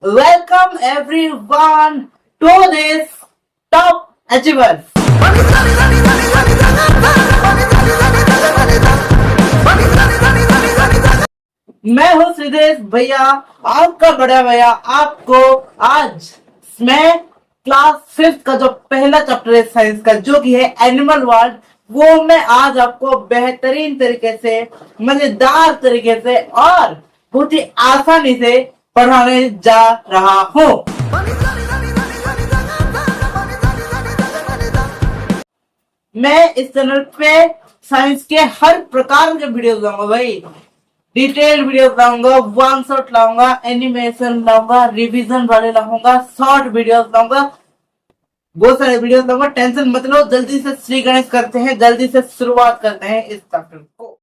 Welcome everyone to this Top Achievers. मैं हूँ श्रीदेश भैया, आपका बड़ा भैया। आपको आज मैं क्लास 5th का जो पहला चैप्टर है साइंस का, जो कि है एनिमल वर्ल्ड, वो मैं आज आपको बेहतरीन तरीके से, मजेदार तरीके से और बहुत ही आसानी से पढ़ाने जा रहा हूँ। मैं इस चैनल पे साइंस के हर प्रकार के वीडियो लाऊंगा भाई। डिटेल्ड वीडियो लाऊंगा, वन शॉट लाऊंगा, एनिमेशन लाऊंगा, रिवीजन वाले लाऊंगा, शॉर्ट वीडियो लाऊंगा, बहुत सारे वीडियो लाऊंगा। टेंशन मत लो, जल्दी से श्री गणेश करते हैं, जल्दी से शुरुआत करते हैं इस चैप्टर को।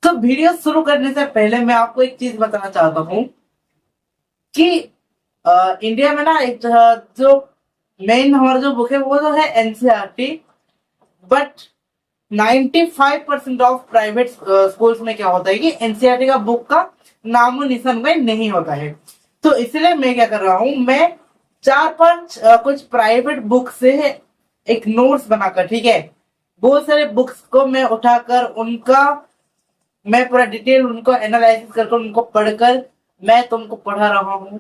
तो वीडियो शुरू करने से पहले मैं आपको एक चीज बताना चाहता हूँ कि इंडिया में ना एक जो मेन हमारा जो बुक है वो तो है NCERT, but 95% of private schools में क्या होता है कि एनसीईआरटी का बुक का नामो निशान में नहीं होता है। तो इसलिए मैं क्या कर रहा हूं, मैं 4-5 कुछ प्राइवेट बुक से एक नोट्स बनाकर, ठीक है, बहुत सारे बुक्स को मैं उठाकर उनका मैं पूरा डिटेल उनको एनालिसिस करके उनको पढ़कर मैं तुमको पढ़ा रहा हूँ।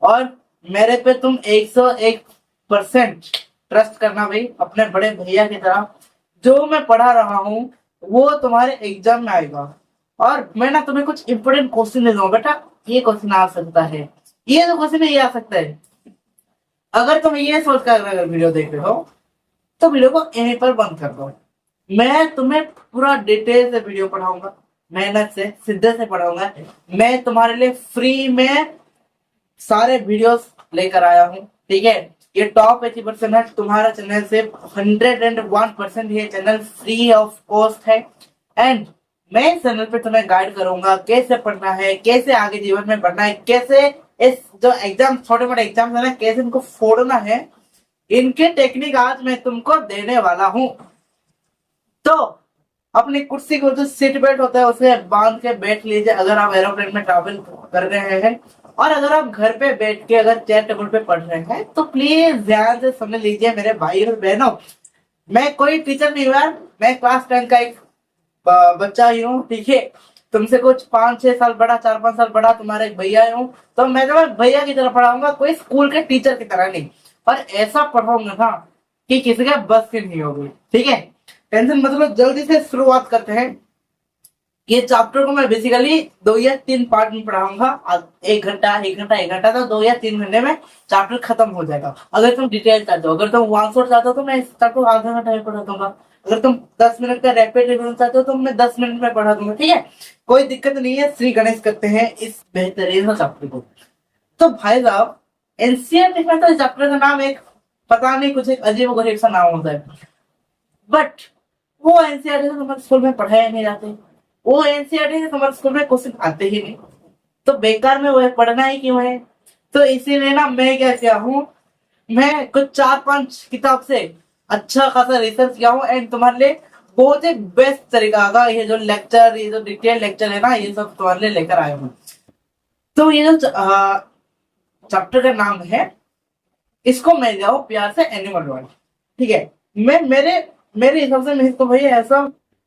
और मेरे पे तुम 101% ट्रस्ट करना भाई, अपने बड़े भैया की तरह। जो मैं पढ़ा रहा हूँ वो तुम्हारे एग्जाम में आएगा। और मैं ना तुम्हें कुछ इंपोर्टेंट क्वेश्चन दे दूंगा, बेटा ये क्वेश्चन आ सकता है, ये तो क्वेश्चन ये आ सकता है। अगर तुम ये सोच कर अगर वीडियो देख रहे हो तो वीडियो को यहीं पर बंद कर दो। मैं तुम्हें पूरा डिटेल से वीडियो पढ़ाऊंगा, मेहनत से सीधे से पढ़ाऊंगा। मैं तुम्हारे लिए फ्री में सारे वीडियोस लेकर आया हूँ, ठीक है। ये टॉप अचीवर्स है, तुम्हारा चैनल से 101% ये चैनल फ्री ऑफ कॉस्ट है। एंड मैं इस चैनल पे तुम्हें गाइड करूंगा कैसे पढ़ना है, कैसे आगे जीवन में बढ़ना है, कैसे इस जो एग्जाम, छोटे मोटे एग्जाम है ना, कैसे इनको फोड़ना है, इनके टेक्निक आज मैं तुमको देने वाला हूँ। तो अपनी कुर्सी को जो सीट बेल्ट होता है उसे बांध के बैठ लीजिए अगर आप एरोप्लेन में ट्रैवल कर रहे हैं। और अगर आप घर पे बैठ के अगर चेयर टेबल पे पढ़ रहे हैं तो प्लीज ध्यान से सुन लीजिए मेरे भाई और बहनों। मैं कोई टीचर नहीं हुआ, मैं क्लास 10 का एक बच्चा ही हूँ, ठीक है। तुमसे कुछ 5-6 साल बड़ा, 4-5 साल बड़ा तुम्हारे एक भैया हूँ। तो मैं तो भैया की तरह पढ़ाऊंगा, कोई स्कूल के टीचर की तरह नहीं। और ऐसा पढ़ाऊंगा ना कि किसी का बस की नहीं होगी, ठीक है। टेंशन मतलब जल्दी से शुरुआत करते हैं। ये चैप्टर को मैं बेसिकली 2 या 3 पार्ट में पढ़ाऊंगा। 1 घंटा तो 2 या 3 घंटे में चैप्टर खत्म हो जाएगा। अगर तुम डिटेल चाहते हो, अगर तुम वन शॉट चाहते हो तो मैं इस चैप्टर को आधा घंटा में पढ़ा दूंगा। अगर तुम 10 मिनट का रैपिड रिवीजन चाहते हो तो मैं 10 मिनट में पढ़ा दूंगा, ठीक है। कोई दिक्कत नहीं है। श्री गणेश करते हैं इस बेहतरीन चैप्टर को। तो भाई साहब, एनसीईआरटी में तो इस चैप्टर का नाम एक पता नहीं, कुछ एक अजीब गरीब सा नाम होता है, बट वो एनसीईआरटी से हमारे स्कूल में पढ़ाए नहीं जाते। वो एनसीईआरटी से हमारे स्कूल में क्वेश्चन आते ही नहीं, तो बेकार में वो पढ़ना ही क्यों है। तो इसीलिए ना मैं क्या किया हूँ, मैं कुछ 4-5 किताब से अच्छा खासा रिसर्च किया हूँ एंड तुम्हारे लिए बहुत ही बेस्ट तरीका का ये जो लेक्चर, ये जो डिटेल लेक्चर है ना, ये सब तुम्हारे लिए लेकर आया हूँ। तो ये जो चैप्टर का नाम है, इसको मैं दिया हूँ प्यार से एनिमल वर्ल्ड, ठीक है। मैं मेरे हिसाब से मैं इसको भैया ऐसा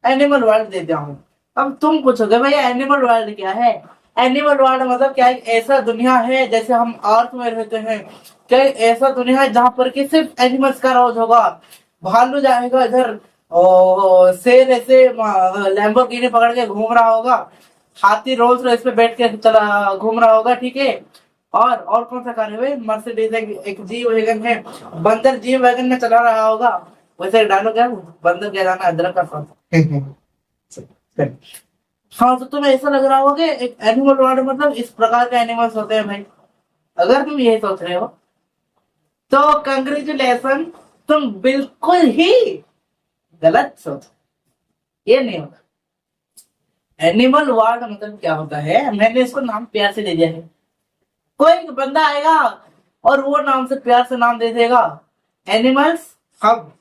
एनिमल वर्ल्ड दे दिया हूँ। अब तुम पूछोगे भैया एनिमल वर्ल्ड क्या है। एनिमल वर्ल्ड मतलब क्या है, ऐसा दुनिया है जैसे हम अर्थ में रहते हैं, क्या ऐसा दुनिया है जहां पर कि सिर्फ एनिमल्स का राज होगा। भालू जाएगा इधर, शेर ऐसे लैम्बोर्गिनी पकड़ के घूम रहा होगा, हाथी रोल्स रॉयस पे बैठ के चला घूम रहा होगा, ठीक है। और कौन सा कार है भाई, मर्सिडीज एक जी वैगन है, बंदर जी वैगन में चला रहा होगा। वैसे डालो क्या, बंदर क्या जाना अदरक का साथ। हाँ, तो तुम्हें ऐसा लग रहा होगा कि एक एनिमल वर्ल्ड मतलब इस प्रकार के एनिमल्स होते हैं भाई। अगर तुम यही सोच रहे हो तो कंग्रेचुलेशन, तुम बिल्कुल ही गलत सोच। ये नहीं होता। एनिमल वर्ल्ड मतलब क्या होता है, मैंने इसको नाम प्यार से दे दिया है। कोई बंदा आएगा और वो नाम से प्यार से नाम दे देगा एनिमल्स हब।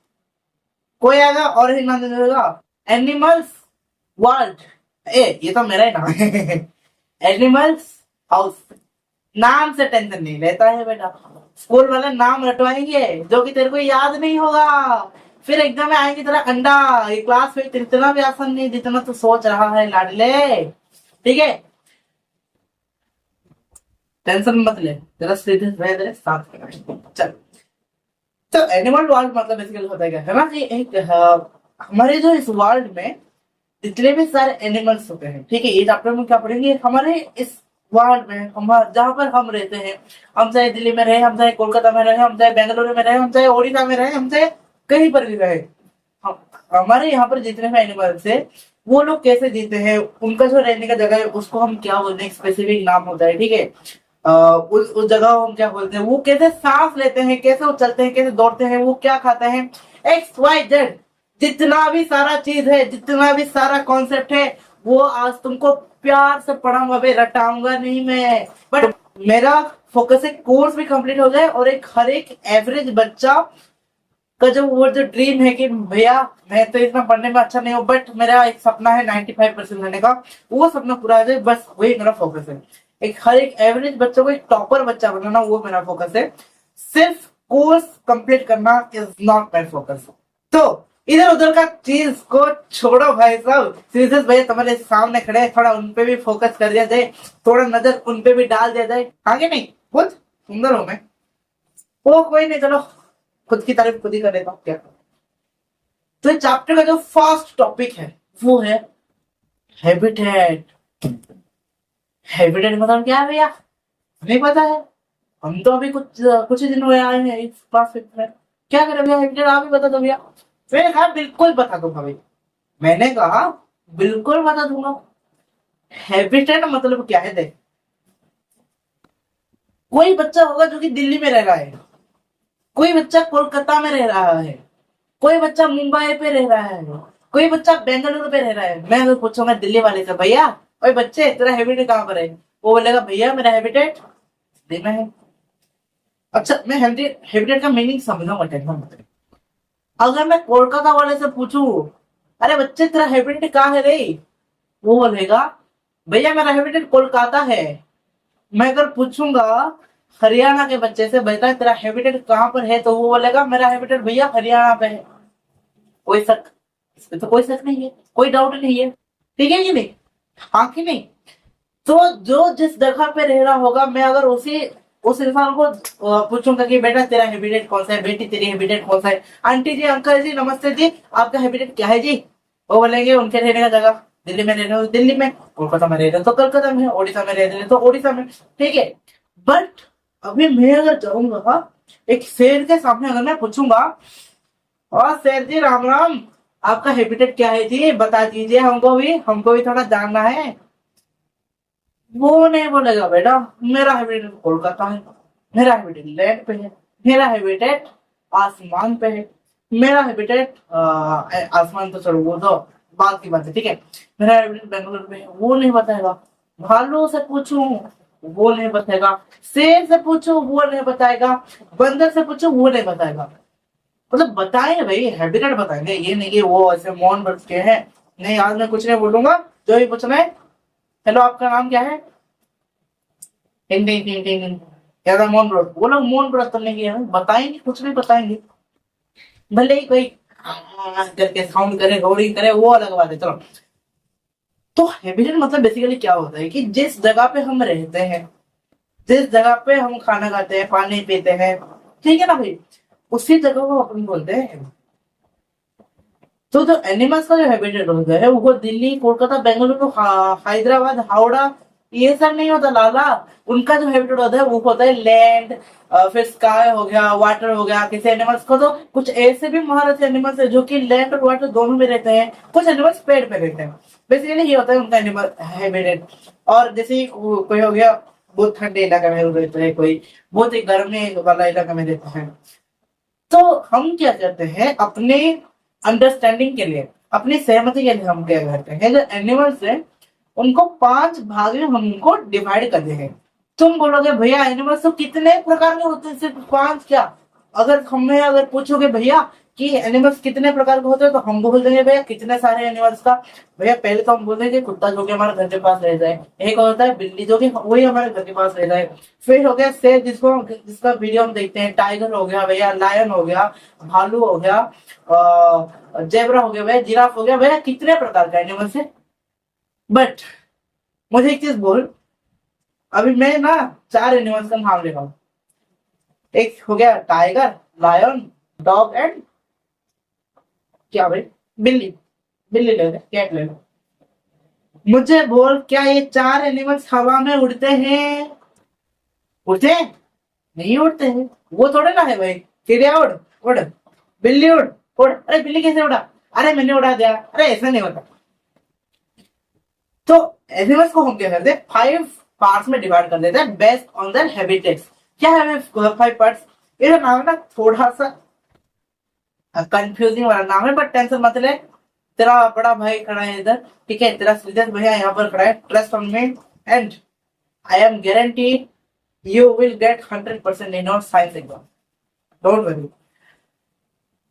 कोई आएगा और ही नाम दे देगा एनिमल्स वर्ल्ड। ये तो मेरा ही नाम है एनिमल्स हाउस। नाम से टेंशन नहीं लेता है बेटा, स्कूल वाले नाम रटवाएंगे जो कि तेरे को याद नहीं होगा, फिर एग्जाम में आएंगे तेरा अंडा। ये क्लास में इतना भी आसान नहीं जितना तू सोच रहा है लाडले, ठीक है? टेंशन मत ले, तेरा सीधे तेरे साथ में चल। तो एनिमल वर्ल्ड मतलब बेसिकली होता है क्या है ना कि एक हमारे जो इस वर्ल्ड में जितने भी सारे एनिमल्स होते हैं, ठीक है, ये चैप्टर में क्या पढ़ेंगे, हमारे इस वर्ल्ड में हम जहाँ पर हम रहते हैं, हम चाहे दिल्ली में रहे, हम चाहे कोलकाता में रहे, हम चाहे बेंगलुरु में रहे, हम चाहे ओडिशा में रहे, हम चाहे कहीं पर भी रहे, हमारे यहाँ पर जितने भी एनिमल्स है वो लोग कैसे जीते हैं, उनका जो रहने का जगह है उसको हम क्या बोलते हैं, स्पेसिफिक नाम होता है, ठीक है? उस जगह को हम क्या बोलते हैं, वो कैसे सांस लेते हैं, कैसे वो चलते हैं, कैसे दौड़ते हैं, वो क्या खाते हैं, एक्स वाई जेड जितना भी सारा चीज है, जितना भी सारा कॉन्सेप्ट है, वो आज तुमको प्यार से पढ़ाऊंगा भाई, रटाऊंगा नहीं मैं। बट मेरा फोकस है कोर्स भी कंप्लीट हो जाए और एक हर एक एवरेज बच्चा का जो वो जो ड्रीम है कि भैया मैं तो इतना पढ़ने में अच्छा नहीं हूँ बट मेरा एक सपना है 95% लेने का, वो सपना पूरा हो जाए, बस वही मेरा फोकस है। एक हर एक एवरेज बच्चों को एक टॉपर बच्चा बनाना, वो मेरा फोकस है। सिर्फ कोर्स कंप्लीट करना इज नॉट माई फोकस। तो इधर उधर का चीज को छोड़ो भाई साहब, सीरियस भैया तुम्हारे सामने खड़े हैं, थोड़ा उनपे भी फोकस कर दिया जाए, थोड़ा नजर उनपे भी डाल दिया जाए, आगे नहीं बहुत सुंदर हूं मैं, वो कोई नहीं, चलो खुद की तारीफ खुद ही कर देता हूँ क्या। तो चैप्टर का जो फर्स्ट टॉपिक है वो है हैबिटेट। हैबिटेट मतलब क्या है भैया, नहीं पता है, हम तो अभी कुछ ही दिन हुए आए हैं इस क्लास में, क्या करें भैया हैबिटेट, आप ही बता दो भैया। मैंने कहा बिल्कुल बता दूंगा भाई, मैंने कहा बिल्कुल बता दूंगा। हैबिटेट मतलब क्या है, देख कोई बच्चा होगा जो कि दिल्ली में रह रहा है, कोई बच्चा कोलकाता में रह रहा है, कोई बच्चा मुंबई पे रह रहा है, कोई बच्चा बेंगलुरु पे रह रहा है। मैं अगर पूछूंगा दिल्ली वाले से भैया ओए बच्चे तेरा हैबिटेट कहाँ पर है, वो बोलेगा भैया मेरा हैबिटेट दिल्ली में है। अच्छा मैं हैबिटेट का मीनिंग समझाऊंगा, टेंशन मत ले। अगर मैं कोलकाता वाले से पूछूं अरे बच्चे तेरा हैबिटेट कहाँ है रे, वो बोलेगा भैया मेरा हैबिटेट कोलकाता है। मैं अगर पूछूंगा हरियाणा के बच्चे से बेटा तेरा हैबिटेट कहाँ पर है, तो वो बोलेगा मेरा हैबिटेट भैया हरियाणा पे है। कोई शक, इसमें तो कोई शक नहीं है, कोई डाउट नहीं है, ठीक है कि नहीं, हाँ कि नहीं? तो जो जिस जगह पे रह रहा होगा, मैं अगर उस इंसान को पूछूंगा कि बेटा तेरा हैबिटेट कौन सा है, बेटी तेरी हैबिटेट कौन सा है, आंटी जी अंकल जी नमस्ते जी आपका हैबिटेट क्या है जी, वो बोलेंगे उनके रहने का जगह दिल्ली में रह रहे हो दिल्ली में, कोलकाता में रह रहे हो तो कोलकाता में, ओडिशा में रह रहे हो तो ओडिशा में, ठीक है। बट अभी मैं अगर जाऊंगा एक शेर के सामने, अगर मैं पूछूंगा और शेर जी राम राम आपका हैबिटेट क्या है जी बता दीजिए, हमको भी थोड़ा जानना है, वो नहीं बोलेगा बेटा मेरा हैबिटेट कोलकाता है, मेरा हैबिटेट लैंड पे है, मेरा हैबिटेट आसमान पे है, मेरा हैबिटेट आसमान तो चलो वो तो बात की बात है, ठीक है, मेरा हैबिटेट बेंगलुरु में है, वो नहीं बताएगा। भालू से पूछूं वो नहीं बताएगा, शेर से पूछो वो नहीं बताएगा, बंदर से पूछो वो नहीं बताएगा। मतलब बताएंगे भाई, हैबिटेट बताएंगे, ये नहीं कि वो ऐसे मौन व्रत के हैं, नहीं आज मैं कुछ नहीं बोलूंगा, जो भी पूछना है हेलो आपका नाम क्या है, टिंग टिंग टिंग टिंग क्या मौन व्रत, वो लोग मौन व्रत करने के बताएंगे, कुछ नहीं बताएंगे, भले ही कोई करके साउंड करे रोडिंग करे वो अलग बात है, चलो। तो हैबिटेट मतलब बेसिकली क्या होता है कि जिस जगह पे हम रहते हैं, जिस जगह पे हम खाना खाते हैं पानी पीते हैं, ठीक है ना भाई, उसी जगह को अपन बोलते हैं। तो जो एनिमल्स का जो हैबिटेट होता है वो दिल्ली कोलकाता बेंगलुरु हैदराबाद हावड़ा ये सब नहीं होता लाला, उनका जो हैबिटेट होता है वो होता है लैंड, फिर स्काई हो गया, वाटर हो गया। किसी एनिमल्स को तो कुछ ऐसे भी महारथ एनिमल्स है जो कि लैंड और वाटर दोनों में रहते हैं, कुछ एनिमल्स पेड़ पे रहते हैं, बेसिकली ये होता है उनका एनिमल हैबिटेट। और जैसे कोई हो गया बहुत ठंडे इलाके में रहता है, कोई बहुत ही गर्मी वाला इलाका में रहता है। तो हम क्या करते हैं अपने अंडरस्टैंडिंग के लिए, अपनी सहमति के लिए हम क्या करते हैं, जो एनिमल्स है उनको 5 भाग में हमको डिवाइड कर देंगे। तुम बोलोगे भैया एनिमल्स तो कितने प्रकार के होते हैं, सिर्फ 5 क्या? अगर पूछोगे भैया कि एनिमल्स कितने प्रकार के होते हैं, तो हम बोल देंगे भैया कितने सारे एनिमल्स का। भैया पहले तो हम बोलेंगे कुत्ता जो कि हमारे घर के पास रहता है, एक होता है बिल्ली जो कि वही हमारे घर के पास रहता है, फिर हो गया शेर जिसका वीडियो हम देखते हैं, टाइगर हो गया भैया, लायन हो गया, भालू हो गया, जेबरा हो गया भैया, जिराफ हो गया। भैया कितने प्रकार का एनिमल्स है। बट मुझे एक चीज बोल, अभी मैं ना 4 एनिमल्स का नाम ले रहा हूँ। एक हो गया टाइगर, लायन, डॉग एंड क्या भाई, बिल्ली। बिल्ली ले ले, कैट ले ले। मुझे बोल क्या ये 4 एनिमल्स हवा में उड़ते हैं? उड़ते हैं? नहीं उड़ते हैं। वो थोड़े ना है भाई, चिड़िया उड़ उड़, बिल्ली उड़ उड़। अरे बिल्ली कैसे उड़ा? अरे मैंने उड़ा दिया। अरे ऐसा नहीं होता। तो एनिमल्स को हम क्या करते हैं, 5 पार्ट्स में डिवाइड कर देते हैं बेस्ड ऑन देयर हैबिटेट्स। क्या है 5 पार्ट्स? ये नाम है ना थोड़ा सा कंफ्यूजिंग वाला नाम है, बट टेंशन मत ले। तेरा बड़ा भाई खड़ा है इधर, ठीक है, तेरा श्रीधर भैया यहाँ पर खड़ा है, trust on me and I am guarantee you will get 100% in your science exam, don't worry.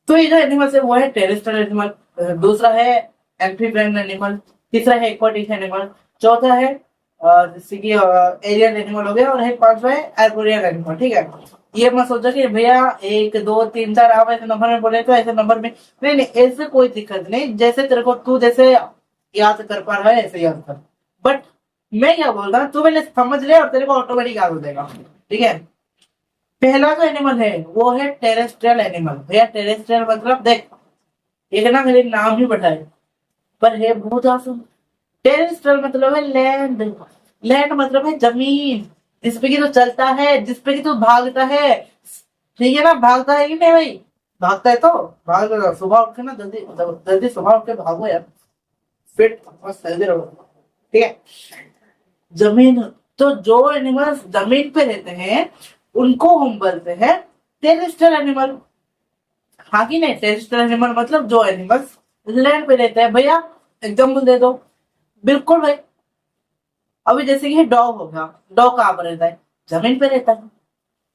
तो ये जो एनिमल्स है वो है टेरेस्ट्रियल एनिमल, दूसरा है एम्फीबियन एनिमल, तीसरा है एक्वाटिक एनिमल, चौथा है जैसे कि एरियल एनिमल हो गया, और है 5वां है आर्बोरियल एनिमल। ठीक है, ये मत सोचो कि भैया 1 2 3 4 आप ऐसे नंबर में बोले तो ऐसे नंबर में, नहीं नहीं, ऐसे कोई दिक्कत नहीं, जैसे तेरे को तू जैसे याद कर पा रहा है ऐसे याद कर। बट मैं क्या बोल रहा हूँ, तू पहले समझ ले और तेरे को ऑटोमेटिक याद हो जाएगा। ठीक है, पहला जो एनिमल है वो है टेरेस्ट्रियल एनिमल। भैया टेरेस्ट्रियल मतलब देख, एक ना मेरे नाम ही बैठाए पर है बहुत आसान। टेरेस्ट्रियल मतलब है लैंड, लैंड मतलब है जमीन जिसपे की तो चलता है, जिसपे की तो भागता है। ठीक है ना, भागता है कि नहीं भाई? भागता है तो भाग, सुबह उठ के ना जल्दी जल्दी सुबह उठ के भागो यार, फिट बस हेल्दी रहो। ठीक है, जमीन, तो जो एनिमल्स जमीन पे रहते हैं उनको हम बोलते हैं टेरेस्ट्रियल एनिमल। हाँ कि नहीं, टेरेस्ट्रियल एनिमल मतलब जो एनिमल्स लैंड पे रहते हैं। भैया एग्जाम्पल दे दो। बिल्कुल भाई, अभी जैसे कि डॉग हो गया, डॉग कहाँ पर रहता है? जमीन पे रहता है।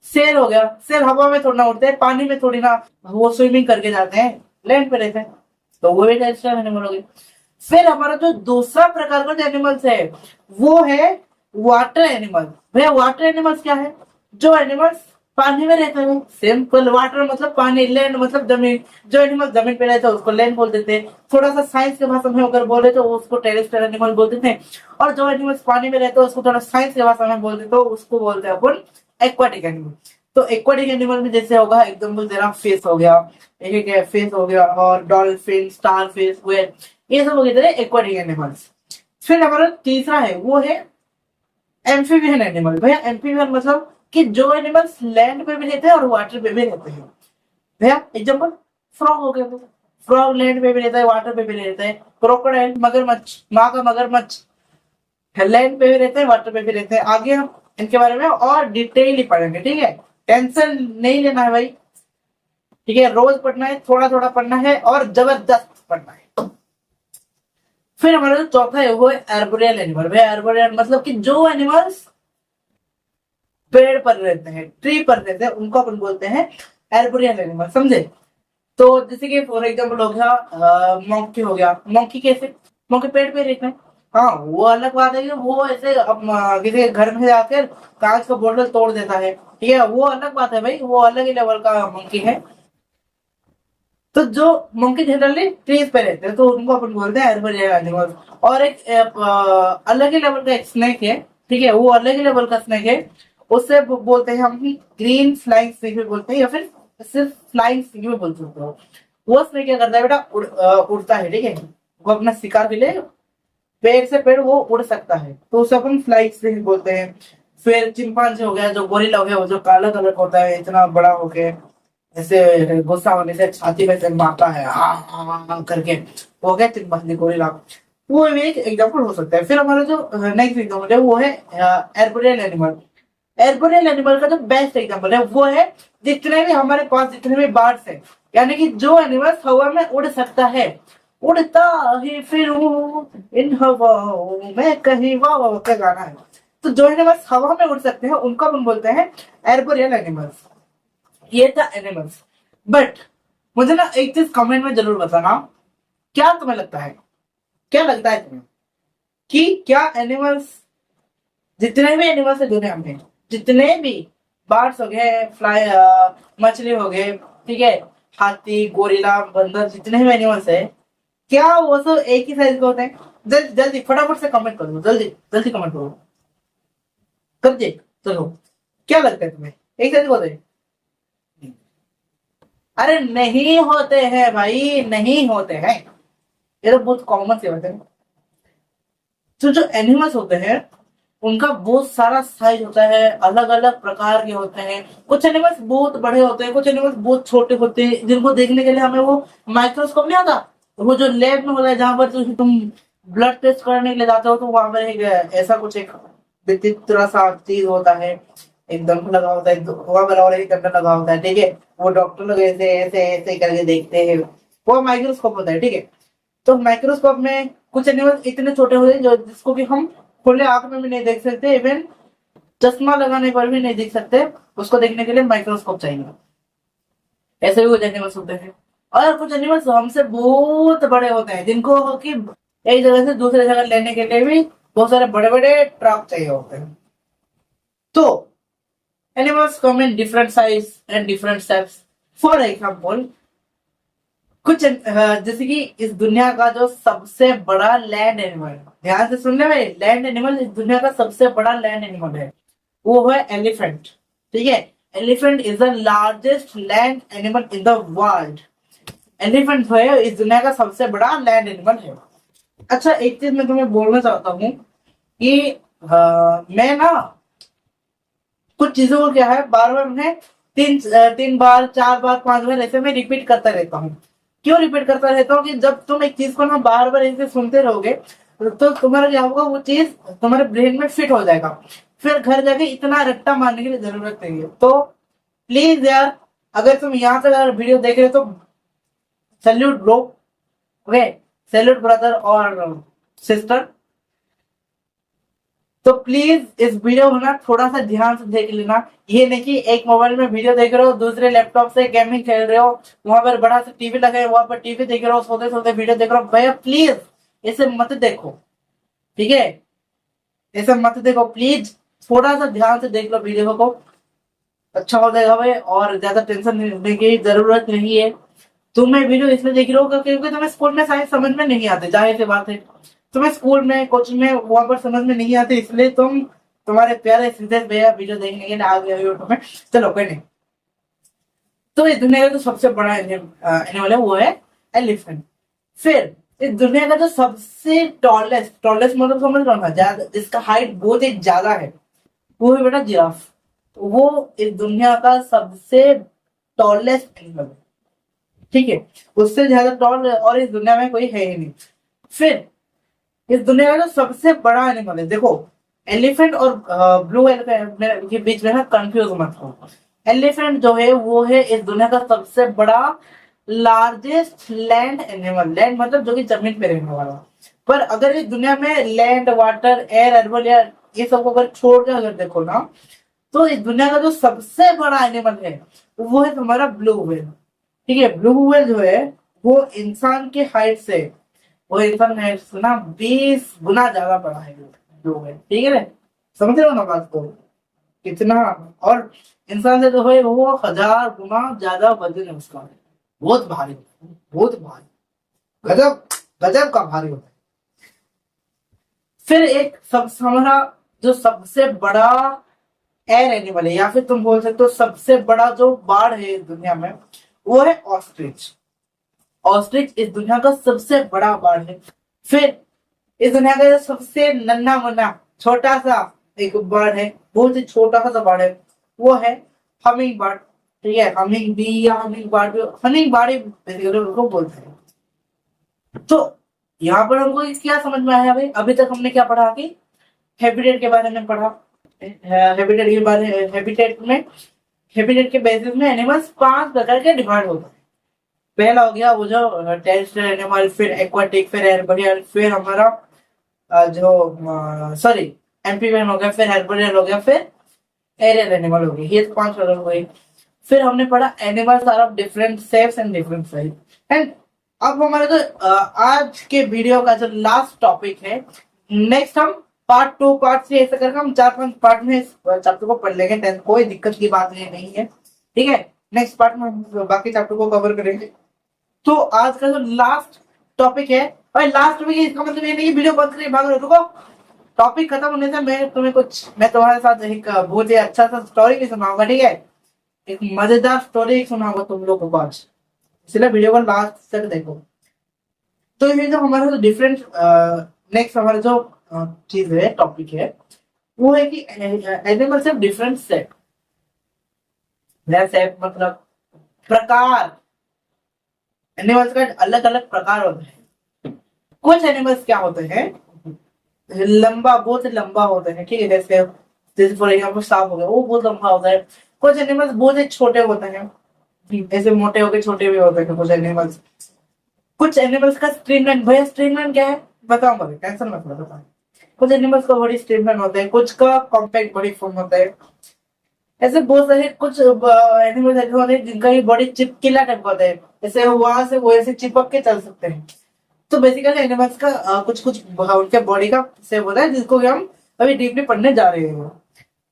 शेर हो गया, शेर हवा में थोड़ा उड़ते हैं, पानी में थोड़ी ना वो स्विमिंग करके जाते हैं, लैंड पे रहते हैं, तो वो भी टेरेस्ट्रियल एनिमल हो गए। फिर हमारा जो दूसरा प्रकार का जो एनिमल्स है वो है वाटर एनिमल। भैया वाटर एनिमल्स क्या है? जो एनिमल्स पानी में रहते हैं, सिंपल, वाटर मतलब पानी, लैंड मतलब जमीन। जो एनिमल जमीन पे रहते हैं उसको लैंड बोल देते हैं, थोड़ा सा साइंस के भाषा में अगर बोले तो उसको टेरेस्ट्रियल एनिमल बोल देते हैं, और जो एनिमल्स पानी में रहते हैं उसको थोड़ा साइंस के भाषा में बोल देते हैं, उसको बोलते हैं अपन एक्वाटिक एनिमल। तो एक्वाटिक एनिमल में जैसे होगा एग्जाम्पल तेरा फिश हो गया, एक एक फिश हो गया, और डॉल्फिन, स्टार फिश, व्हेल, ये सब हो गए तेरे एक्वाटिक एनिमल्स। फिर हमारा तीसरा है वो है एम्फीबियन एनिमल। भैया एम्फीबियन मतलब कि जो एनिमल्स लैंड पे भी रहते हैं और वाटर पे भी रहते हैं। भैया एग्जाम्पल फ्रॉग हो गया, फ्रॉग लैंड पे भी रहता है, वाटर पे भी रहता है। क्रोकोडाइल मगरमच्छ, माँ का मगरमच्छ, लैंड पे भी रहते हैं, वाटर पे भी रहते हैं। आगे हम इनके बारे में और डिटेल ही पढ़ेंगे। ठीक है, टेंशन नहीं लेना है भाई। ठीक है, रोज पढ़ना है, थोड़ा थोड़ा पढ़ना है और जबरदस्त पढ़ना है। फिर हमारा जो चौथा है वो है आर्बोरियल एनिमल। भाई आर्बोरियल मतलब कि जो एनिमल्स पेड़ पर रहते हैं, ट्री पर रहते हैं, उनको अपन बोलते हैं आर्बोरियल एनिमल, समझे? तो जैसे कि फॉर एग्जाम्पल हो गया मंकी हो गया। मंकी कैसे? मंकी पेड़ पे रहते हैं। हाँ, वो अलग बात है कि वो ऐसे किसी घर में जाकर कांच का बोतल तोड़ देता है, ठीक है, वो अलग बात है भाई, वो अलग ही लेवल का मंकी है। तो जो मंकी जनरली ट्रीज पे रहते हैं तो उनको अपन बोलते हैं आर्बोरियल एनिमल। और एक अलग ही लेवल का एक स्नेक है, ठीक है, वो अलग ही लेवल का स्नेक है, उससे बोलते हैं हम ग्रीन फ्लाइंग स्नेक भी बोलते हैं, या फिर सिर्फ फ्लाइंग स्नेक भी बोल सकते हो। वो स्नेक क्या करता है बेटा, उड़ता है। ठीक है, वो अपना शिकार के लिए पेड़ से पेड़ वो उड़ सकता है, तो उसे अपन फ्लाइंग स्नेक बोलते हैं। फिर चिंपांजी हो गया, जो गोरिल्ला हो गया, वो जो काला कलर का होता है, इतना बड़ा हो गया, ऐसे गुस्सा होने से छाती में से मारता है करके, वो हो गया चिंपांजी, गोरिल्ला। वो भी एक एग्जाम्पल हो सकता है। फिर हमारा जो नेक्स्ट एग्जाम्पल है वो है एर्बोरियल एनिमल। एर्बोरियल एनिमल का जो बेस्ट एग्जाम्पल है वो है जितने भी हमारे पास जितने भी बर्ड्स हैं, यानी कि जो एनिमल्स हवा में उड़ सकता है, उड़ता ही फिरूं इन हवाओं में कहीं, वाह क्या गाना है। तो जो एनिमल्स हवा में उड़ सकते हैं उनको हम बोलते हैं एर्बोरियल एनिमल्स। ये था एनिमल्स। बट मुझे ना एक चीज कमेंट में जरूर बताना, क्या तुम्हें लगता है, क्या लगता है तुम्हें कि क्या एनिमल्स, जितने भी एनिमल्स है दुनिया में, जितने भी बर्ड्स हो गए, फ्लाई, मछली हो गए, ठीक है, हाथी, गोरिल्ला, बंदर, जितने भी एनिमल्स है, क्या वो सब एक ही साइज के होते हैं? जल्दी जल्दी फटाफट से कमेंट करो, जल्दी जल्दी कमेंट करो, कर दे। चलो, क्या लगता है तुम्हें, एक साइज के होते हैं? अरे नहीं होते हैं भाई, नहीं होते हैं। ये तो बहुत कॉमन सी बात है। तो जो एनिमल्स होते हैं उनका बहुत सारा साइज होता है, अलग अलग प्रकार के होते हैं। कुछ एनिमल्स बहुत बड़े होते हैं, कुछ एनिमल्स बहुत छोटे होते हैं, जिनको देखने के लिए हमें वो माइक्रोस्कोप नहीं आता, वो जो लैब में होता है जहां पर तुम ब्लड टेस्ट करने के लिए जाते हो, तो वहां पर एक ऐसा कुछ एक विचित्र सा चीज होता है, एक दंड लगा होता है वहां पर, और एक दंड लगा होता है, ठीक है। वो डॉक्टर लोग ऐसे ऐसे ऐसे करके देखते हैं, वो माइक्रोस्कोप होता है, ठीक है। तो माइक्रोस्कोप में कुछ एनिमल्स इतने छोटे होते हैं जो जिसको कि हम खुले आंख में भी नहीं देख सकते, इवन चश्मा लगाने पर भी नहीं देख सकते, उसको देखने के लिए माइक्रोस्कोप चाहिए। ऐसे भी कुछ एनिमल्स होते हैं। और कुछ एनिमल्स हमसे बहुत बड़े होते हैं, जिनको कि एक जगह से दूसरे जगह लेने के लिए भी बहुत सारे बड़े बड़े ट्रक चाहिए होते हैं। तो animals come in different size and different shapes. For example, कुछ जैसे कि इस दुनिया का जो सबसे बड़ा लैंड एनिमल, ध्यान से सुनने में, लैंड एनिमल, इस दुनिया का सबसे बड़ा लैंड एनिमल है, वो है एलिफेंट, ठीक है। Elephant is the largest land animal in the world. Elephant जो है इस दुनिया का सबसे बड़ा लैंड एनिमल है। अच्छा, एक चीज मैं तुम्हें बोलना चाहता हूँ कि मैं ना कुछ चीजों को क्या है, बार बार मैं तीन बार, चार बार, पांच बार ऐसे मैं रिपीट करता रहता हूँ। क्यों रिपीट करता रहता हूँ कि जब तुम एक चीज को ना बार बार ऐसे सुनते रहोगे तो तुम्हारा क्या होगा, वो चीज तुम्हारे ब्रेन में फिट हो जाएगा, फिर घर जाके इतना रट्टा मारने की जरूरत नहीं है। तो प्लीज यार, अगर तुम यहाँ तक अगर वीडियो देख रहे हो तो salute bro, okay, salute brother और सिस्टर। तो प्लीज इस वीडियो को ना थोड़ा सा ध्यान से देख लेना। ये नहीं कि एक मोबाइल में वीडियो देख रहे हो, दूसरे लैपटॉप से गेमिंग खेल रहे हो, वहां पर बड़ा सा टीवी लगा है, वहां पर टीवी देख रहे हो, सोते सोते वीडियो देख रहे हो। भैया प्लीज इसे मत देखो, ठीक है, इसे मत देखो प्लीज, थोड़ा सा ध्यान से देख लो वीडियो को, अच्छा हो जाएगा भाई। और ज्यादा टेंशन लेने की जरूरत नहीं है। तुम्हें वीडियो इसलिए देख रहे हो क्योंकि तुम्हें स्कूल में साइंस समझ में नहीं आते, जाहिर सी बात है। तुम्हें स्कूल में, कोचिंग में, वहां पर समझ में नहीं आते, इसलिए तुम्हारे प्यारे सिद्धेश भैया वीडियो देखने के लिए आ गए यूट्यूब में। चलो कोई नहीं। तो इस दुनिया का जो सबसे बड़ा एनिमल है वो है एलिफेंट। फिर इस दुनिया का जो सबसे टॉलेस्ट, टॉलेस्ट मतलब समझ रहा ना, जिसका हाइट बहुत ही ज्यादा है, वो है बेटा जिराफ। वो इस दुनिया का सबसे टॉलेस्ट एनिमल है, ठीक है। उससे ज्यादा टॉल और इस दुनिया में कोई है ही नहीं। फिर इस दुनिया का जो सबसे बड़ा एनिमल है, देखो, एलिफेंट और ब्लू एलिफेंट के बीच में ना कंफ्यूज मत हो। एलिफेंट जो है वो है इस दुनिया का सबसे बड़ा लार्जेस्ट लैंड एनिमल, लैंड मतलब जो कि जमीन पे रहने वाला। पर अगर इस दुनिया में land, water, air, urban air, ये सबको अगर छोड़ के अगर देखो ना, तो इस दुनिया का जो सबसे बड़ा एनिमल है वो है तुम्हारा ब्लू व्हेल, ठीक है। ब्लू व्हेल जो है वो इंसान के हाइट से, वो इंसान हाइट से ना 20 गुना ज्यादा बड़ा है ब्लू व्हेल, ठीक है ना, समझ रहे हो ना बात को कितना। और इंसान से जो है वो 1000 गुना ज्यादा वजन है उसका, बहुत भारी, बहुत भारी, गजब गजब का भारी होता है। फिर एक सब हमारा जो सबसे बड़ा एयर एनिमल है, या फिर तुम बोल सकते हो सबसे बड़ा जो बाढ़ है इस दुनिया में, वो है ऑस्ट्रिच। ऑस्ट्रिच इस दुनिया का सबसे बड़ा बर्ड है। फिर इस दुनिया का सबसे नन्हा मुन्ना छोटा सा एक बर्ड है, बहुत ही छोटा सा बर्ड है, वो है हमिंग बर्ड, ठीक है। हमिंग बी या हमिंग बर्ड, हमिंग बर्ड ही बेसिकली उनको बोलते हैं। तो यहाँ पर हमको क्या समझ में आया भाई, अभी तक हमने क्या पढ़ा कि हैबिटेट के बारे में पढ़ा, हैबिटेट के बारे, हैबिटेट में, हैबिटेट के बेसिस में एनिमल्स 5 प्रकार के डिवाइड होते हैं। पहला हो गया वो जो टेरेस्ट्रियल एनिमल, फिर एक्वाटिक, फिर एयरबोरियल, फिर हमारा जो सॉरी एम्फीबियन हो गया, फिर हेर्बोरियल हो गया, फिर एरियल एनिमल हो गया। ये तो 5 प्रकार हो गई। फिर हमने पढ़ा animals are of different shapes and different size. And अब हमारे जो आज के वीडियो का जो लास्ट टॉपिक है, नेक्स्ट हम पार्ट 2 पार्ट 3 ऐसे करके हम 4-5 पार्ट में इस चैप्टर को पढ़ लेंगे। कोई दिक्कत की बात नहीं है, ठीक है। नेक्स्ट पार्ट में हम बाकी चैप्टर को कवर करेंगे। तो आज का जो लास्ट टॉपिक है, भाई लास्ट टॉपिक है इसका मतलब ये नहीं वीडियो बंद करिए भाग रहे, रुको। टॉपिक खत्म होने से मैं तुम्हारे साथ एक बहुत ही अच्छा सा स्टोरी भी सुनाऊंगा, ठीक है। एक मजेदार स्टोरी सुनाऊंगा तुम लोगों को आज, इसलिए वीडियो को लास्ट तक देखो। तो ये जो हमारा जो डिफरेंट नेक्स्ट हमारा जो चीज है, टॉपिक है, वो है कि animals have different set. Set मतलब प्रकार। एनिमल्स का अलग अलग प्रकार होते हैं। कुछ एनिमल्स क्या होते हैं, लंबा, बहुत लंबा होते हैं, ठीक है। जैसे फॉर एग्जाम्पल सांप हो गया, वो बहुत लंबा होता है। कुछ एनिमल्स बहुत ही छोटे होते हैं, ऐसे मोटे होकर छोटे भी होते हैं कुछ एनिमल्स। कुछ एनिमल्स का स्ट्रीमलाइन, भैया स्ट्रीमलाइन क्या है बताऊंगा, टेंशन मत लो बताऊं। कुछ एनिमल्स का बॉडी स्ट्रीमलाइन होता है, कुछ का कॉम्पैक्ट बॉडी फॉर्म होता है। ऐसे बहुत सारे कुछ एनिमल्स ऐसे होते हैं जिनका बॉडी चिपकिला टाइप का होता है, जैसे वहां से वो ऐसे चिपक के चल सकते हैं। तो बेसिकली एनिमल्स का कुछ कुछ उनके बॉडी का शेप होता है, जिसको कि हम अभी डीपली पढ़ने जा रहे हैं।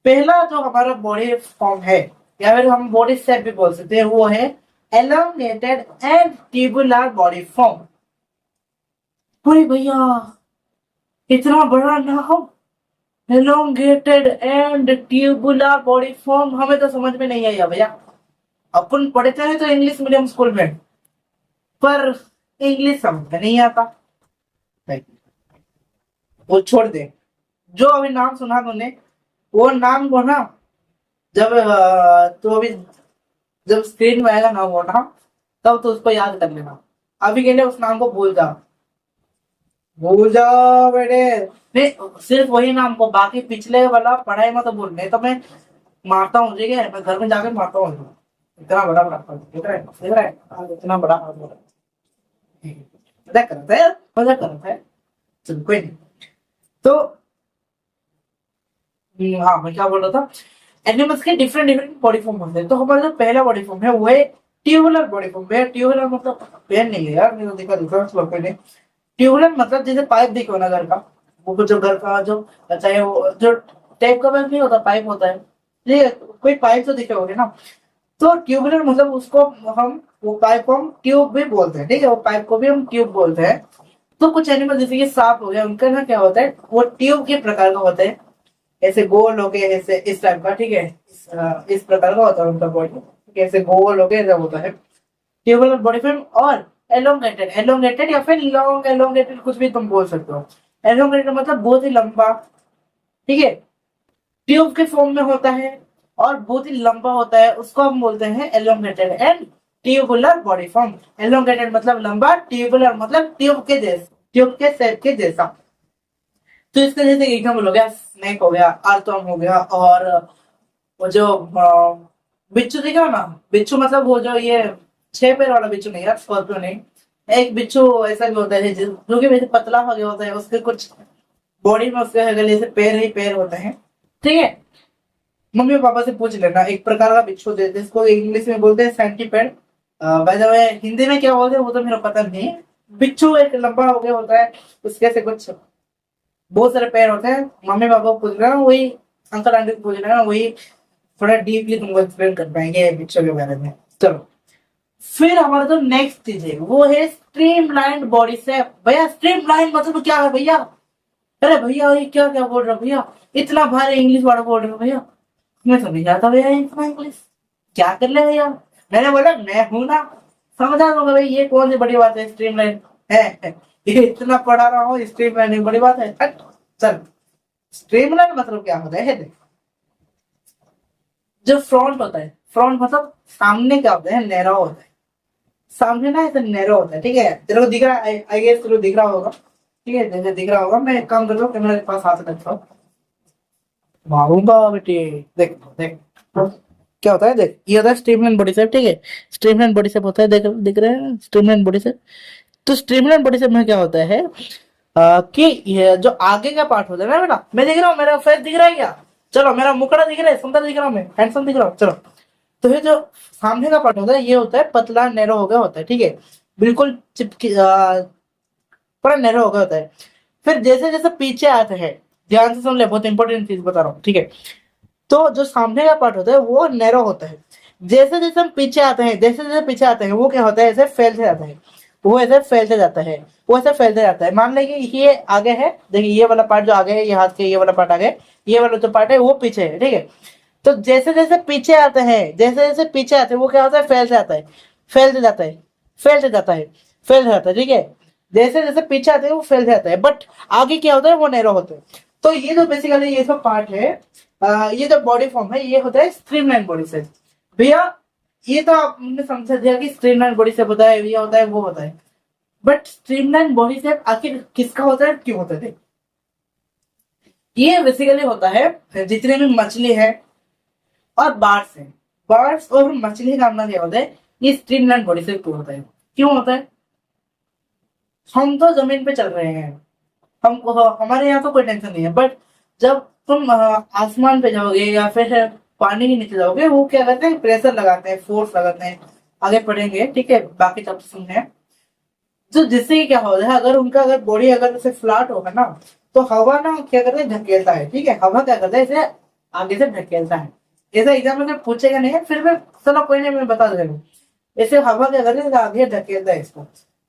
पहला जो हमारा बॉडी फॉर्म है, या फिर हम बॉडी शेप भी बोल सकते हैं, वो है elongated and tubular body form। अरे भैया इतना बड़ा नाम, elongated and tubular body form, हमें तो समझ में नहीं आया भैया। अपन पढ़ते हैं तो इंग्लिश मीडियम स्कूल में, पर इंग्लिश समझ में नहीं आता। वो छोड़ दे, जो अभी नाम सुना तुमने, वो नाम को ना जब तो अभी जब स्क्रीन में आएगा ना वो नाम, तब तो उसको याद कर लेना। अभी के लिए उस नाम को भूल जाओ बेटे। नहीं, सिर्फ वही नाम को, बाकी पिछले वाला पढ़ाई में तो भूल, नहीं तो मैं मारता हूँ, ठीक है। मैं घर में जाकर मारता हूँ। इतना बड़ा देख रहा है इतना बड़ा मजाक कर रहा था यार, मजाक कर रहा था। चल कोई नहीं। तो हाँ, मैं क्या बोल रहा था, एनिमल्स के डिफरेंट डिफरेंट बॉडी फॉर्म होते हैं। तो हमारा जो पहला बॉडी फॉर्म है वो है ट्यूबुलर बॉडी फॉर्म है। ट्यूबुलर मतलब पेन नहीं है यार, मैंने देखा दूसरा कोई नहीं। ट्यूबुलर मतलब जैसे पाइप देखो ना घर का, वो जो घर का जो चाहे वो जो टाइप का पाइप नहीं होता, पाइप होता है, ठीक है। कोई पाइप तो दिखे होगे ना। तो ट्यूबुलर मतलब उसको हम, वो पाइप को हम ट्यूब भी बोलते हैं, ठीक है। वो पाइप को भी हम ट्यूब बोलते हैं। तो कुछ एनिमल जैसे कि सांप हो गया, उनका ना क्या होता है, वो ट्यूब के प्रकार का होता है, ऐसे गोल हो गए, ऐसे इस टाइप का, ठीक है। इस प्रकार का होता है उनका बॉडी, ऐसे गोल हो गए, ऐसा होता है ट्यूबुलर बॉडी फॉर्म। और एलोंगेटेड या फिर लॉन्ग एलोंगेटेड, कुछ भी तुम बोल सकते हो। एलोंगेटेड मतलब बहुत ही लंबा, ठीक है, ट्यूब के फॉर्म में होता है और बहुत ही लंबा होता है, उसको हम बोलते हैं elongated and tubular body form. Elongated मतलब लंबा, ट्यूबुलर मतलब ट्यूब के जैसा, ट्यूब के शेप के जैसा। तो इसका जैसे एग्जाम्पल हो गया स्नेक हो गया, अर्थवर्म हो गया, और वो जो बिच्छू देखा ना, बिच्छू मतलब वो जो ये 6 पैर वाला बिच्छू नहीं यार, स्कॉर्पियो नहीं। एक बिच्छू ऐसा भी होता है जो कि वैसे पतला हो गया होता है, उसके कुछ बॉडी में उसके गले से पैर ही पैर होते हैं, ठीक है। मम्मी पापा से पूछ लेना, एक प्रकार का बिच्छू दे, जिसको इंग्लिश में बोलते हैं centipede. By the way Hindi में क्या बोलते हैं वो तो मेरा पता नहीं। बिच्छू एक लंबा हो गया होता है, उसके से कुछ बहुत सारे पैर होते हैं। मम्मी पापा को पूछ रहा हूँ, वही अंकल आंटी को पूछ रहा हूँ, वही थोड़ा डीपली तुमको एक्सप्लेन कर पाएंगे बिच्छू के बारे में। चलो फिर हमारा जो नेक्स्ट चीज है वो है स्ट्रीमलाइन बॉडी शेप। भैया स्ट्रीमलाइन मतलब क्या है भैया? अरे भैया ये क्या क्या बोल रहे हो भैया, इतना भारी इंग्लिश वाला बोल रहे हो भैया, मैं तो नहीं आता भैया इतना इंग्लिश, क्या कर ले भैया। मैंने बोला मैं हूं ना, समझा दूंगा भाई, ये कौन सी बड़ी बात है स्ट्रीमलाइन है। ये इतना पढ़ा रहा हूँ, स्ट्रीमलाइन बड़ी बात है। चल स्ट्रीमलाइन मतलब क्या होता है, जो फ्रंट होता है, फ्रंट मतलब सामने क्या होता है, नैरो होता है। सामने ना ऐसा नैरो होता है, ठीक है। तेरे को दिख रहा है, आई गेस तेरे को दिख रहा होगा, ठीक है। जैसे दिख रहा होगा, मैं एक काम करता हूँ, कैमरा के पास हाथ रखता हूँ, मारूंगा बेटे। देख देख क्या होता है, देख ये होता है स्ट्रीमलाइन बॉडी शेप, ठीक है। स्ट्रीमलाइन बॉडी शेप होता है, देख दिख रहे हैं स्ट्रीमलाइन बॉडी शेप। तो स्ट्रीमलाइन बॉडी शेप में क्या होता है कि ये जो आगे का पार्ट होता है ना बेटा, मैं दिख रहा हूँ, मेरा फेस दिख रहा है क्या? चलो मेरा मुखड़ा दिख रहा है, सुंदर दिख रहा हूँ, मैं हैंडसम दिख रहा हूँ, चलो। तो ये जो सामने का पार्ट होता है ये होता है पतला नैरो हो गया होता है, ठीक है, बिल्कुल चिपकी पूरा नैरो हो गया होता है। फिर जैसे जैसे पीछे आते हैं, ध्यान से सुन ले, बहुत इंपॉर्टेंट चीज बता रहा हूँ, ठीक है। तो जो सामने का पार्ट होता है वो नैरो होता है। जैसे जैसे हम पीछे आते हैं, जैसे जैसे पीछे आते हैं, वो क्या होता है, ऐसे फैलते जाता है, वो ऐसे फैलते जाता है, वो ऐसे फैलते जाता है। मान लेंगे ये आगे है, देखिए ये वाला पार्ट जो आगे है, ये हाथ के ये वाला पार्ट आगे, ये वाला जो पार्ट है वो पीछे है, ठीक है। तो जैसे जैसे पीछे आते हैं, जैसे जैसे पीछे आते हैं, वो क्या होता है, फैलते जाता है, फैलते जाता है, फैलते जाता है, फैलते जाता है, ठीक है। जैसे जैसे पीछे आते हैं वो फैलते जाता है, बट आगे क्या होता है, वो नैरो होता है। तो ये जो बेसिकली ये सब पार्ट है, ये जो बॉडी फॉर्म है, ये होता है स्ट्रीमलाइन बॉडी से। भैया ये तो आपने समझा दिया कि स्ट्रीमलाइन बॉडी से होता है, ये होता है, वो होता है, बट स्ट्रीमलाइन बॉडी से आखिर किसका होता है, क्यों होता है? ये बेसिकली होता है जितने भी मछली है और बार्ड्स है, बार्ड्स और मछली का अपना क्या होता है, ये स्ट्रीमलाइन बॉडी से क्यों होता है? क्यों होता है? हम तो जमीन पे चल रहे हैं, हम हमारे यहाँ तो कोई टेंशन नहीं है, बट जब तुम आसमान पे जाओगे या फिर पानी के नीचे जाओगे, वो क्या करते हैं, प्रेशर लगाते हैं, फोर्स लगाते हैं। आगे पढ़ेंगे, ठीक है, बाकी चैप्टर सुनते हैं। तो जिससे क्या होता है, अगर उनका अगर बॉडी अगर जैसे फ्लैट होगा ना, तो हवा ना क्या करता है, धकेलता है, ठीक है, हवा क्या करता है, इसे आगे से धकेलता है। ऐसा एग्जाम्पल में पूछेगा नहीं है, फिर मैं चलो कोई नहीं, मैं बता दूंगा। ऐसे हवा क्या करता है, आगे धकेलता है इसको।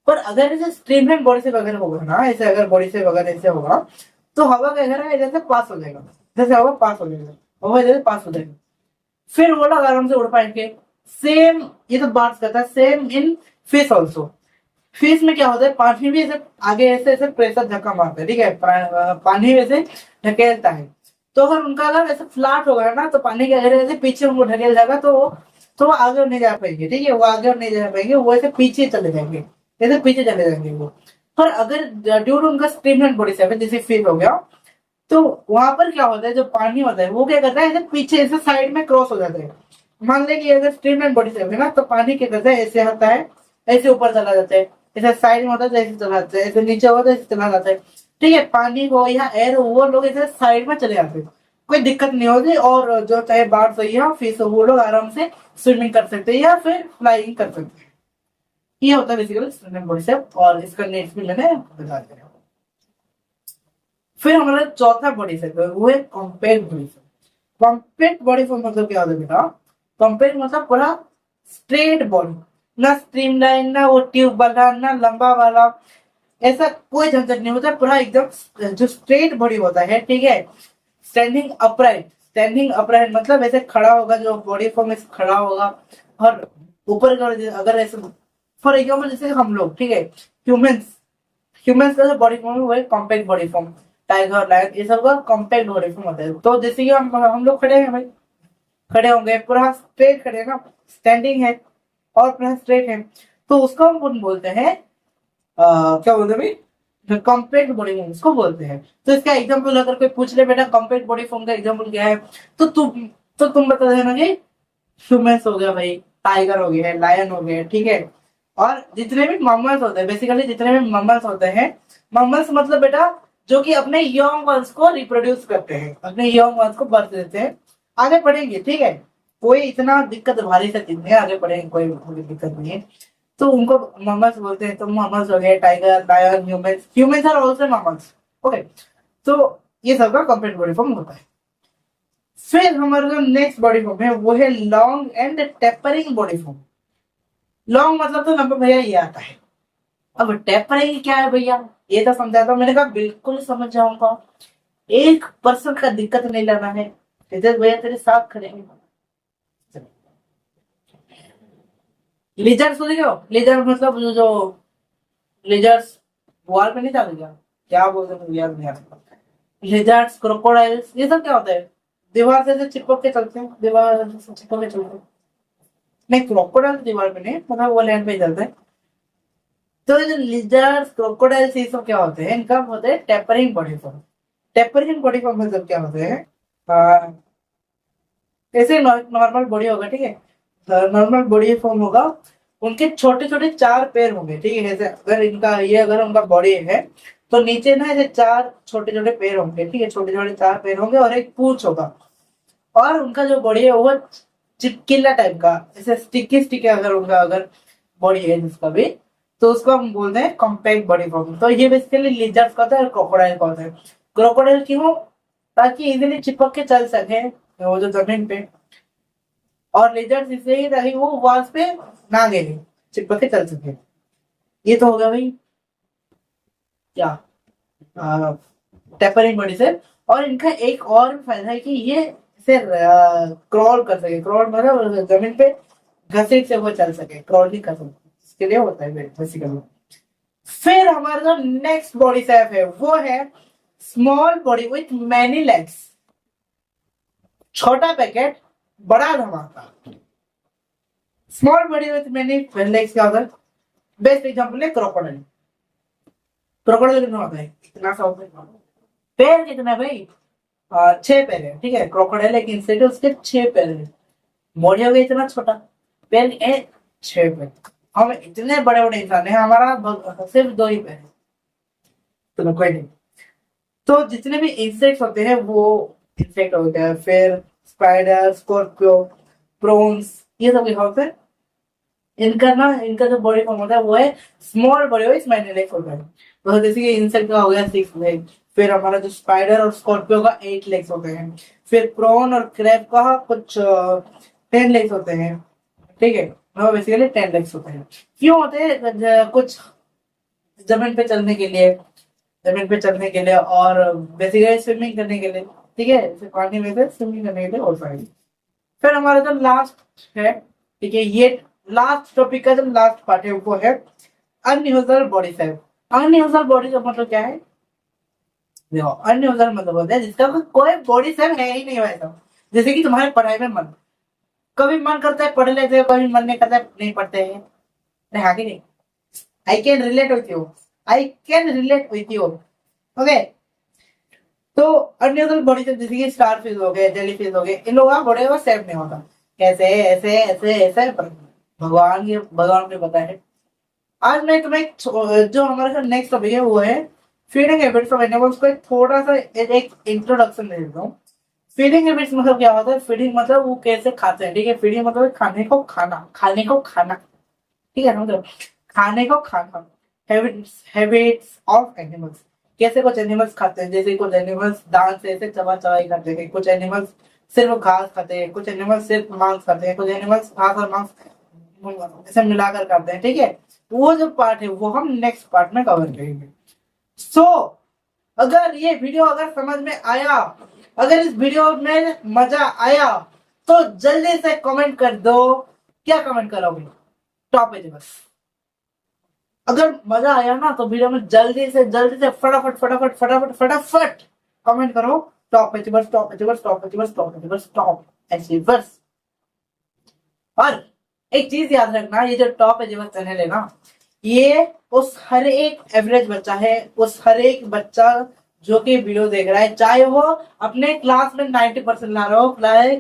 पर अगर इसे स्ट्रीमलाइन बॉडी से वगैरह होगा ना, ऐसे अगर बॉडी से वगैरह ऐसे होगा, तो हवा क्या करेगा, इधर से पास हो जाएगा, जैसे हवा पास हो जाएगा, हवा इधर से पास हो जाएगा, फिर वो लोग आराम से उड़ पाएंगे। सेम ये तो बात करता है, same in fish also. Fish में क्या होता है, पानी भी ऐसे आगे ऐसे ऐसे प्रेशर धक्का मारता है, ठीक है, पानी वैसे ढकेलता है। तो अगर उनका अगर ऐसे फ्लैट होगा ना, तो पानी के अगर ऐसे पीछे उनको ढकेल जाएगा, तो वो आगे नहीं जा पाएंगे, ठीक है, वो आगे नहीं जा पाएंगे, वो ऐसे पीछे चले जाएंगे, ऐसे पीछे चले जाएंगे वो। पर अगर ड्यू टू उनका स्ट्रीमलाइन बॉडी से जैसे फिश हो गया, तो वहां पर क्या होता है, जो पानी होता है वो क्या करता है, ऐसे पीछे ऐसे साइड में क्रॉस हो जाता है। मान लें कि अगर स्ट्रीमलाइन बॉडी से है ना, तो पानी क्या करता है, ऐसे आता है, ऐसे ऊपर चला जाता है, ऐसे साइड में होता है तो ऐसे चला जाता है, ऐसे नीचे होता है ऐसे चला जाता है, ठीक है। पानी हो या एयर हो, वो लोग ऐसे साइड में चले जाते हैं, कोई दिक्कत नहीं होती, और जो चाहे बाढ़ सही या फिश हो, वो लोग आराम से स्विमिंग कर सकते हैं या फिर फ्लाइंग कर सकते हैं। ये होता है बेसिकली स्ट्रीमलाइन बॉडी से, और इसका नेक्स्ट भी मैंने बता दिया। फिर हमारा चौथा बॉडी सेक्टर वो है compact body form. Compact body form मतलब क्या होता है बेटा, कॉम्पैक्ट मतलब पूरा स्ट्रेट बॉडी, ना स्ट्रीमलाइन, ना वो ट्यूब वाला, ना लंबा वाला, ऐसा कोई झंझट नहीं होता, पूरा एकदम जो स्ट्रेट बॉडी होता है, ठीक है। स्टैंडिंग अपराइट, स्टैंडिंग अपराइट मतलब ऐसे खड़ा होगा, जो बॉडी फॉर्म ऐसे खड़ा होगा, और ऊपर का अगर ऐसे, फॉर एग्जाम्पल जैसे हम लोग, ठीक है, ह्यूमंस, ह्यूमंस का जो बॉडी फॉर्म है वो है compact body form. Tiger, lion, ये सब का कॉम्पैक्ट बॉडी फॉर्म होता है। तो जैसे कि हम लोग खड़े हैं भाई, खड़े होंगे पूरा स्ट्रेट खड़े हैं ना, स्टैंडिंग है और पूरा स्ट्रेट है, तो उसको हम बोलते हैं क्या बोलते हैं भाई, कॉम्पैक्ट बॉडी फॉर्म उसको बोलते हैं। तो इसका एग्जांपल अगर कोई पूछ ले बेटा कॉम्पैक्ट बॉडी फॉर्म का एग्जांपल क्या है, तो तुम बता देना कि ह्यूमंस हो गया भाई, टाइगर हो गया, लायन हो गया, ठीक है। और जितने भी मम्मल्स होते हैं, बेसिकली जितने भी मम्मल्स होते हैं, मम्मल्स मतलब बेटा जो कि अपने यंग वंस को रिप्रोड्यूस करते हैं, अपने यंग वंस को बर्थ देते हैं। आगे पढ़ेंगे, ठीक है, कोई इतना दिक्कत भारी से चीज नहीं है, आगे पढ़ेंगे, कोई दिक्कत नहीं है। तो उनको मम्मल्स बोलते हैं, तो मम्मल्स हो गए, tiger, lion, humans, humans are also mammals, okay. तो ये सबका कंप्लीट बॉडी फॉर्म होता है। फिर हमारा जो नेक्स्ट बॉडी फॉर्म है वो है long and tapering body form. Long मतलब तो नंबर भैया ये आता है। अब टेपरिंग क्या है भैया, ये तो समझाता हूँ। मैंने कहा बिल्कुल समझ जाऊंगा, 1% का दिक्कत नहीं लाना है, इधर भैया तेरे साथ खड़े हैं। लिजर्स सुन हो, लिजर मतलब जो लिजर्स वॉल पे नहीं चल गया, क्या बोलते हैं याद नहीं आता। लिजर्स, क्रोकोडाइल्स, ये सब क्या होता है, दीवार से चिपक के चलते हैं, दीवार से चिपक के चलते हैं। नहीं, क्रोकोडाइल दीवार पे नहीं, मतलब वो लैंड पे ही चलते हैं। तो जो लिजर्स, क्रोकोडाइल्स, ये सब क्या होते हैं, इनका होते हैं tapering body form. Tapering body form मतलब क्या होते हैं, ऐसे नॉर्मल बॉडी होगा, ठीक है, नॉर्मल बॉडी फॉर्म होगा, उनके छोटे छोटे 4 पैर होंगे, ठीक है। जैसे अगर इनका ये अगर उनका बॉडी है, तो नीचे ना ऐसे 4 छोटे छोटे पैर होंगे, ठीक है, छोटे छोटे 4 पैर होंगे और एक पूंछ होगा। और उनका जो बॉडी है वो चिपकिला टाइप का, ऐसे स्टिकी स्टिकी अगर उनका अगर बॉडी है जिसका भी, तो उसको हम बोलते हैं कॉम्पैक्ट बॉडी फॉर्म। तो ये बेसिकली लिजर्ड्स का होता है और क्रोकोडाइल का होता है। क्रोकोडाइल क्यों? ताकि इजीली चिपक के चल सके वो जो जमीन पे, और लिजर्ड्स इसलिए ताकि वो वॉल्स पे ना गिरे, चिपक के चल सके। ये तो हो गया भाई क्या, टेपरिंग बॉडी से। और इनका एक और फायदा है कि ये इसे क्रॉल कर सके। क्रॉल मतलब जमीन पे घसीट से वो चल सके, क्रॉल नहीं कर सकते, इसके लिए होता है बेसिकली। फिर हमारा जो नेक्स्ट बॉडी टाइप है वो है small body with many legs. छोटा पैकेट बड़ा धमाका। Small body with many legs क्या होता है? बेस्ट एग्जांपल है क्रोकोडाइल। क्रोकोडाइल कितना होता है? इतना सा होता है। पैर कितना भाई? 6 पैर है, ठीक है। क्रोकोडाइल एक इंसेक्ट है, उसके 6 पैर है। बॉडी हो गई इतना छोटा, पैर है 6 पैर। हम इतने बड़े बड़े इंसान है, हमारा सिर्फ 2 ही पैर है। तो कोई नहीं। तो जितने भी इंसेक्ट्स होते हैं वो इंसेक्ट होते हैं, फिर स्पाइडर, स्कॉर्पियो, प्रोन्स, ये सब क्या होते हैं? इनका जो बॉडी फॉर्म होता है वो है small body wise many legs होता है। तो जैसे कि इंसेक्ट का हो गया 6 लेग, फिर हमारा जो स्पाइडर और स्कॉर्पियो का 8 लेग्स होते हैं, फिर प्रॉन और क्रैब का कुछ 10 लेग्स होते हैं, ठीक है। बेसिकली 10 लेग्स होते हैं। क्यों होते हैं? कुछ जमीन पे चलने के लिए, और बेसिकली स्विमिंग करने के लिए, ठीक है। पानी में से स्विमिंग करने के लिए और सारी। फिर हमारा जो लास्ट है, ठीक है, ये लास्ट टॉपिक का जो लास्ट पार्ट है वो है unusual body type. Unusual body का मतलब क्या है? देखो, अनयूजुअल मतलब होता है जिसका कोई बॉडी टाइप है ही नहीं वैसा। जैसे कि तुम्हारे पढ़ाई में मन, कभी मन करता है पढ़ लेते हैं, कभी मन नहीं करता है नहीं पढ़ते हैं। नहीं, हाँ कि नहीं? I can relate with you, okay. तो अनयूजुअल बॉडी टाइप जैसे कि स्टार फिश हो गए, जेली फिश हो गए, इन लोगों का बॉडी का सेम नहीं होता। कैसे? ऐसे ऐसे ऐसे भगवान को पता है। आज मैं तुम्हें जो हमारा नेक्स्ट टॉपिक है वो है फीडिंग हैबिट्स ऑफ एनिमल्स को एक थोड़ा सा एक इंट्रोडक्शन दे देता हूँ। फीडिंग हैबिट्स मतलब क्या होता है? फीडिंग मतलब वो कैसे खाते हैं, ठीक है। फीडिंग मतलब खाने को खाना, ठीक है, मतलब खाने को खाना। हैबिट्स ऑफ एनिमल्स, कैसे कुछ एनिमल्स खाते हैं। जैसे कुछ एनिमल्स दांत से ऐसे चबा चबाई खाते हैं, कुछ एनिमल्स सिर्फ घास खाते हैं, कुछ एनिमल्स सिर्फ मांस खाते हैं, कुछ एनिमल्स घास और मांस ऐसे मिलाकर खाते हैं, ठीक है। वो जो पार्ट है वो हम नेक्स्ट पार्ट में कवर करेंगे। सो अगर ये वीडियो अगर समझ में आया, अगर इस वीडियो में मजा आया, तो जल्दी से कमेंट कर दो। क्या कमेंट करोगे? Top animals. अगर मजा आया ना तो वीडियो में जल्दी से फटाफट कमेंट करो top animals, top animals, top animals, top animals, top animals. और एक चीज याद रखना, ये जो टॉप एनिमल्स चैनल है ना, ये उस हर एक एवरेज बच्चा है, उस हर एक बच्चा जो कि वीडियो देख रहा है, चाहे वो अपने क्लास में 90% ला रहा हो,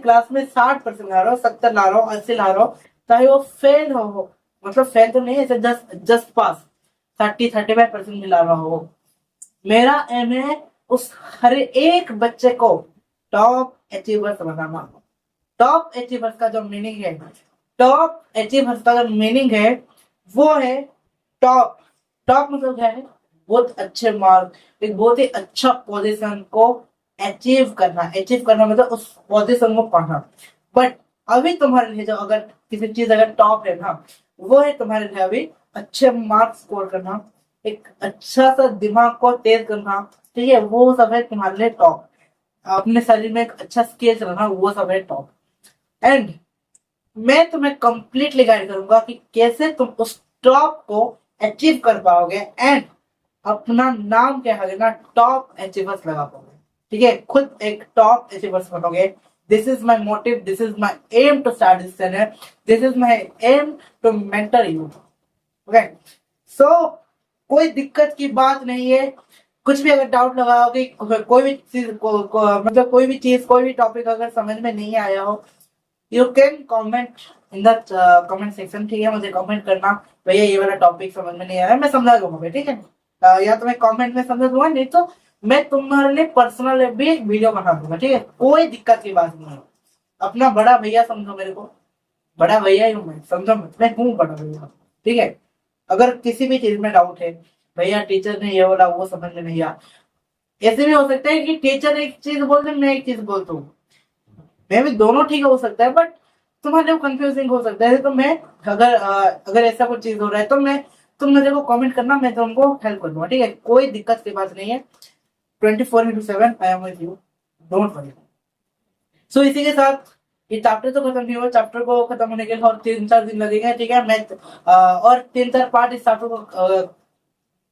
क्लास में 60% ला रहा हो, 70 ला रहा हो, 80 ला रहा हो, चाहे वो फेल हो, मतलब फेल तो नहीं, ऐसे जस्ट पास 35% भी ला रहा हो। मेरा एम है उस हर एक बच्चे को टॉप अचीवर्स बनाना। टॉप अचीवर्स का जो मीनिंग है, टॉप अचीवर्स का जो मीनिंग है वो है टॉप। टॉप मतलब क्या है? बहुत अच्छे मार्क, एक बहुत ही अच्छा पोजीशन को अचीव करना मतलब उस पोजीशन को पाना। बट अभी तुम्हारे लिए जो अगर किसी चीज अगर टॉप है ना, वो है तुम्हारे लिए अभी अच्छे मार्क्स स्कोर करना, एक अच्छा सा दिमाग को तेज करना, ठीक है, वो सब है तुम्हारे लिए टॉप। अपने शरीर में एक अच्छा स्किल्स रखना, वो सब है टॉप। एंड मैं तुम्हें कंप्लीटली गाइड करूंगा कि कैसे तुम उस टॉप को अचीव कर पाओगे एंड अपना नाम क्या है ना, टॉप अचीवर्स लगा पाओगे, ठीक है। खुद एक टॉप अचीवर्स बनोगे। This is my motive, this is my aim to start this channel, this is my aim to mentor you, okay. So कोई दिक्कत की बात नहीं है। कुछ भी अगर डाउट लगाओगे, कोई भी चीज मतलब कोई भी टॉपिक अगर समझ में नहीं आया हो, you can comment in the comment section, ठीक है। मुझे कमेंट करना, भैया ये वाला टॉपिक समझ में नहीं आ रहा है, मैं समझा दूंगा, ठीक है। या तो मैं कमेंट में समझा दूंगा, नहीं तो मैं तुम्हारे लिए पर्सनल भी एक वीडियो बना दूंगा, ठीक है। कोई दिक्कत की बात नहीं है। अपना बड़ा भैया समझो मेरे को। बड़ा भैया ही हूँ मैं, समझो मत, मैं हूँ बड़ा भैया। ठीक है, अगर किसी भी चीज में डाउट है, भैया टीचर ने ये बोला वो समझ में नहीं आया, ऐसे भी हो सकता है कि टीचर एक चीज बोल दे, मैं एक चीज बोलता हूँ, मैं भी दोनों ठीक हो सकता है, बट तुम्हारे लिए कंफ्यूजिंग हो सकता है। तो मैं अगर ऐसा कुछ चीज हो रहा है तो मैं, तुम मेरे को कमेंट करना, मैं तुमको हेल्प कर दूंगा। ठीक है, कोई दिक्कत की बात नहीं है। 24/7 I am with you, don't worry. So इसी के साथ ये चैप्टर तो खत्म नहीं हुआ, चैप्टर को खत्म होने के लिए और 3-4 दिन लगेंगे। ठीक है, मैं और 3-4 पार्ट इस चैप्टर को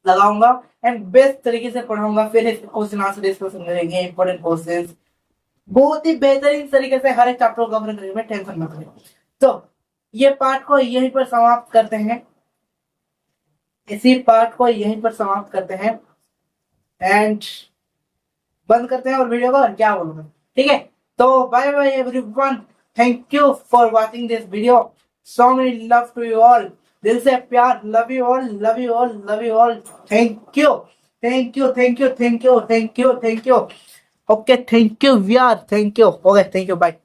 लगाऊंगा एंड बेस्ट तरीके से पढ़ाऊंगा। फिर इसके क्वेश्चन आंसर डिस्कशन करेंगे, इंपॉर्टेंट क्वेश्चन, बहुत ही बेहतरीन तरीके से हर एक चैप्टर को कवर करेंगे, मैं टेंशन मत करें। तो ये पार्ट को यहीं पर समाप्त करते हैं, इसी पार्ट को यहीं पर समाप्त करते हैं एंड बंद करते हैं और वीडियो को, और क्या बोलूं मैं। ठीक है, तो bye bye everyone, thank you for watching this video, so many love to you all, दिल से प्यार, love you all, love you all, love you all, thank you, thank you, thank you, thank you, thank you, thank you. Okay, thank you यार, thank you, okay, thank you, bye.